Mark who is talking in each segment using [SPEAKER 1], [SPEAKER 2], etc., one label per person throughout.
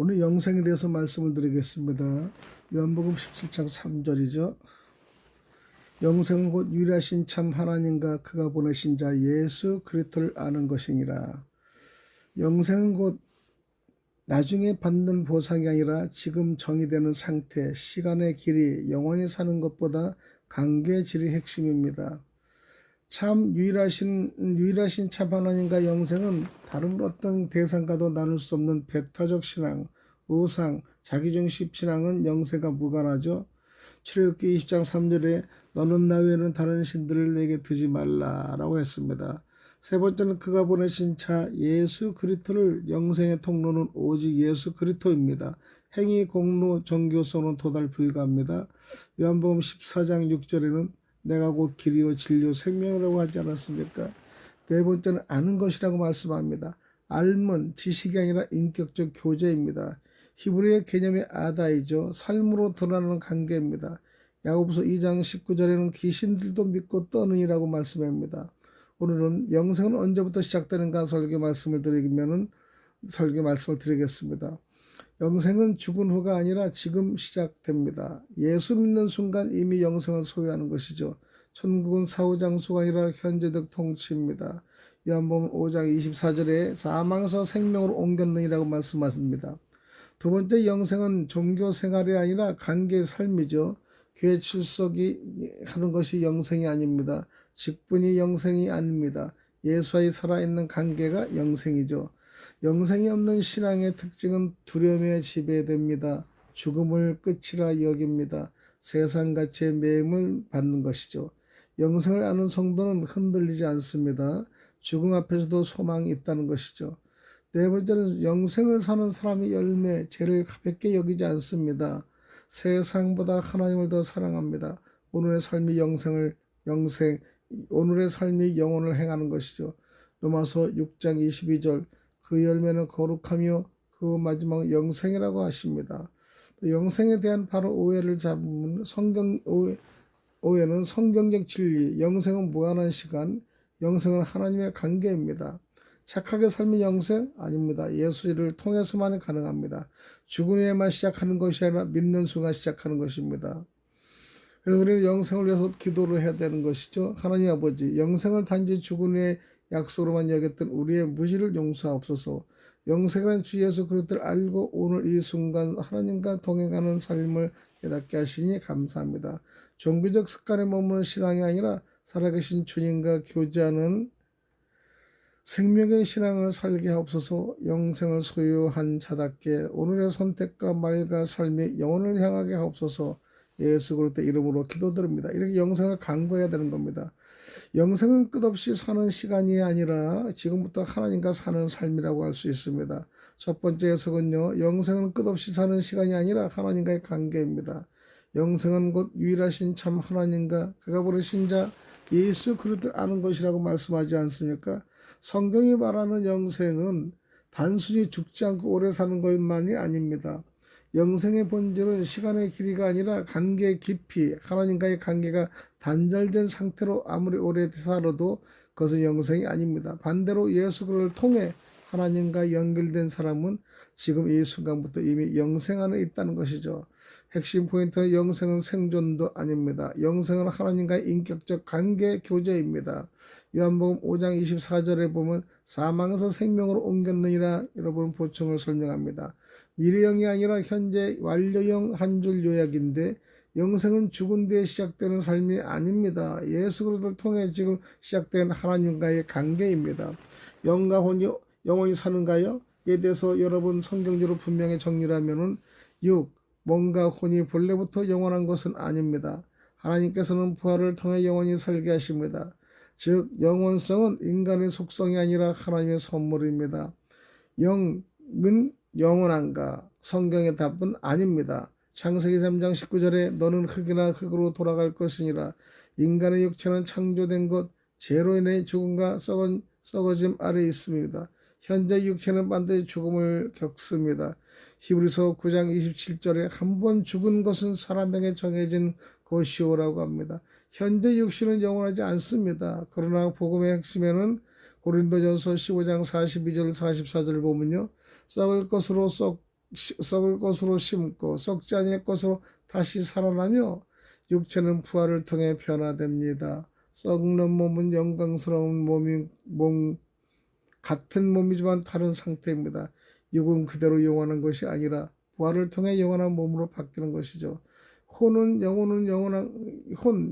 [SPEAKER 1] 오늘 영생에 대해서 말씀을 드리겠습니다. 요한복음 17장 3절이죠. 영생은 곧 유일하신 참 하나님과 그가 보내신 자 예수 그리스도를 아는 것이니라. 영생은 곧 나중에 받는 보상이 아니라 지금 정의되는 상태, 시간의 길이, 영원히 사는 것보다 관계의 질이 핵심입니다. 참 유일하신 참 하나님과 영생은 다른 어떤 대상과도 나눌 수 없는 배타적 신앙, 우상, 자기중심 신앙은 영생과 무관하죠. 출애굽기 20장 3절에 너는 나 외에는 다른 신들을 내게 두지 말라라고 했습니다. 세 번째는 그가 보내신 자 예수 그리스도를 영생의 통로는 오직 예수 그리스도입니다. 행위, 공로, 종교성은 도달 불가합니다. 요한복음 14장 6절에는 내가 곧 길이요 진리요 생명이라고 하지 않았습니까? 네 번째는 아는 것이라고 말씀합니다. 알면 지식이 아니라 인격적 교제입니다. 히브리의 개념이 아다이죠. 삶으로 드러나는 관계입니다. 야고보서 2장 19절에는 귀신들도 믿고 떠느니라고 말씀합니다. 오늘은 영생은 언제부터 시작되는가 설교 말씀을 드리겠습니다. 영생은 죽은 후가 아니라 지금 시작됩니다. 예수 믿는 순간 이미 영생을 소유하는 것이죠. 천국은 사후장소가 아니라 현재적 통치입니다. 요한복음 5장 24절에 사망에서 생명으로 옮겼느니라고 말씀하십니다. 두 번째, 영생은 종교 생활이 아니라 관계의 삶이죠. 교회 출석이 하는 것이 영생이 아닙니다. 직분이 영생이 아닙니다. 예수와의 살아있는 관계가 영생이죠. 영생이 없는 신앙의 특징은 두려움에 지배됩니다. 죽음을 끝이라 여깁니다. 세상 가치의 매임을 받는 것이죠. 영생을 아는 성도는 흔들리지 않습니다. 죽음 앞에서도 소망이 있다는 것이죠. 네 번째는 영생을 사는 사람의 열매, 죄를 가볍게 여기지 않습니다. 세상보다 하나님을 더 사랑합니다. 오늘의 삶이 오늘의 삶이 영혼을 행하는 것이죠. 로마서 6장 22절 그 열매는 거룩하며 그 마지막 영생이라고 하십니다. 영생에 대한 바로 오해를 잡으면 오해는 성경적 진리, 영생은 무한한 시간, 영생은 하나님의 관계입니다. 착하게 살면 영생? 아닙니다. 예수를 통해서만 가능합니다. 죽은 후에만 시작하는 것이 아니라 믿는 순간 시작하는 것입니다. 그래서 우리는 영생을 위해서 기도를 해야 되는 것이죠. 하나님 아버지, 영생을 단지 죽은 후에 약속으로만 여겼던 우리의 무지를 용서하옵소서. 영생이라는 주 예수 그리스도를 알고 오늘 이 순간 하나님과 동행하는 삶을 깨닫게 하시니 감사합니다. 종교적 습관에 머무는 신앙이 아니라 살아계신 주님과 교제하는 생명의 신앙을 살게 하옵소서. 영생을 소유한 자답게 오늘의 선택과 말과 삶이 영혼을 향하게 하옵소서. 예수 그리스도 이름으로 기도드립니다. 이렇게 영생을 간구해야 되는 겁니다. 영생은 끝없이 사는 시간이 아니라 지금부터 하나님과 사는 삶이라고 할 수 있습니다. 첫 번째 해석은요, 영생은 끝없이 사는 시간이 아니라 하나님과의 관계입니다. 영생은 곧 유일하신 참 하나님과 그가 부르신 자 예수 그리스도를 아는 것이라고 말씀하지 않습니까? 성경이 말하는 영생은 단순히 죽지 않고 오래 사는 것만이 아닙니다. 영생의 본질은 시간의 길이가 아니라 관계의 깊이, 하나님과의 관계가 단절된 상태로 아무리 오래 살아도 그것은 영생이 아닙니다. 반대로 예수 그리스도를 통해 하나님과 연결된 사람은 지금 이 순간부터 이미 영생 안에 있다는 것이죠. 핵심 포인트는 영생은 생존도 아닙니다. 영생은 하나님과의 인격적 관계 교제입니다. 요한복음 5장 24절에 보면 사망에서 생명으로 옮겼느니라 여러분 보충을 설명합니다. 미래형이 아니라 현재 완료형 한 줄 요약인데 영생은 죽은 뒤에 시작되는 삶이 아닙니다. 예수 그리스도를 통해 지금 시작된 하나님과의 관계입니다. 영과 혼이 영원히 사는가요? 이에 대해서 여러분 성경적으로 분명히 정리를 하면은 몸과 혼이 본래부터 영원한 것은 아닙니다. 하나님께서는 부활을 통해 영원히 살게 하십니다. 즉 영원성은 인간의 속성이 아니라 하나님의 선물입니다. 영은 영원한가? 성경의 답은 아닙니다. 창세기 3장 19절에 너는 흙이나 흙으로 돌아갈 것이니라. 인간의 육체는 창조된 것, 죄로 인해 죽음과 썩어짐 아래 있습니다. 현재 육체는 반드시 죽음을 겪습니다. 히브리서 9장 27절에 한 번 죽은 것은 사람에게 정해진 것이오라고 합니다. 현재 육신은 영원하지 않습니다. 그러나 복음의 핵심에는 고린도전서 15장 42절 44절을 보면요, 썩을 것으로 썩을 것으로 심고 썩지 아니할 것으로 다시 살아나며 육체는 부활을 통해 변화됩니다. 썩는 몸은 영광스러운 몸 같은 몸이지만 다른 상태입니다. 육은 그대로 영원한 것이 아니라 부활을 통해 영원한 몸으로 바뀌는 것이죠. 영혼은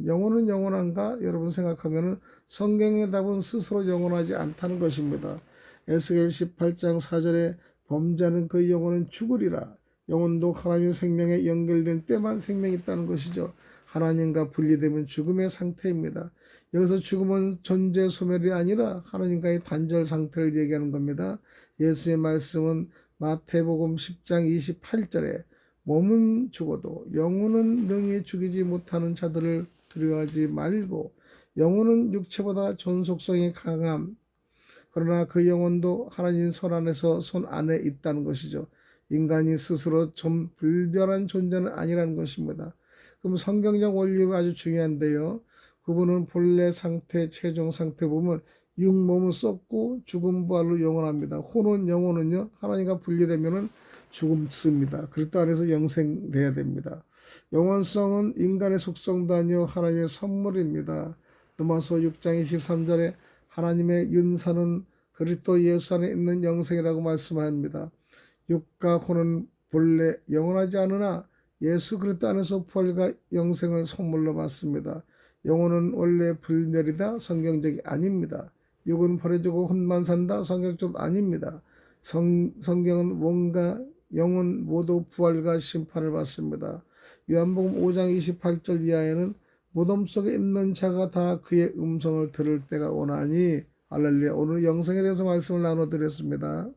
[SPEAKER 1] 영원한가? 여러분 생각하면은 성경의 답은 스스로 영원하지 않다는 것입니다. 에스겔 18장 4절에 범죄하는 그 영혼은 죽으리라. 영혼도 하나님의 생명에 연결될 때만 생명이 있다는 것이죠. 하나님과 분리되면 죽음의 상태입니다. 여기서 죽음은 존재 소멸이 아니라 하나님과의 단절 상태를 얘기하는 겁니다. 예수의 말씀은 마태복음 10장 28절에 몸은 죽어도 영혼은 능히 죽이지 못하는 자들을 두려워하지 말고 영혼은 육체보다 존속성이 강함. 그러나 그 영혼도 하나님 손 안에 있다는 것이죠. 인간이 스스로 좀 불별한 존재는 아니라는 것입니다. 그럼 성경적 원리가 아주 중요한데요. 그분은 본래 상태, 최종 상태 보면 육몸은 썩고 죽음 부활로 영원합니다. 영혼은요 하나님과 분리되면은 죽습니다. 그리스도 안에서 영생돼야 됩니다. 영원성은 인간의 속성도 아니요 하나님의 선물입니다. 로마서 6장 23절에 하나님의 윤사는 그리스도 예수 안에 있는 영생이라고 말씀합니다. 육과 혼은 본래 영원하지 않으나 예수 그리스도 안에서 부활과 영생을 선물로 받습니다. 영혼은 원래 불멸이다. 성경적이 아닙니다. 육은 버려지고 혼만 산다. 성경적 아닙니다. 성경은 몸과 영혼 모두 부활과 심판을 받습니다. 요한복음 5장 28절 이하에는 무덤 속에 있는 자가 다 그의 음성을 들을 때가 오나니 할렐루야. 오늘 영생에 대해서 말씀을 나눠드렸습니다.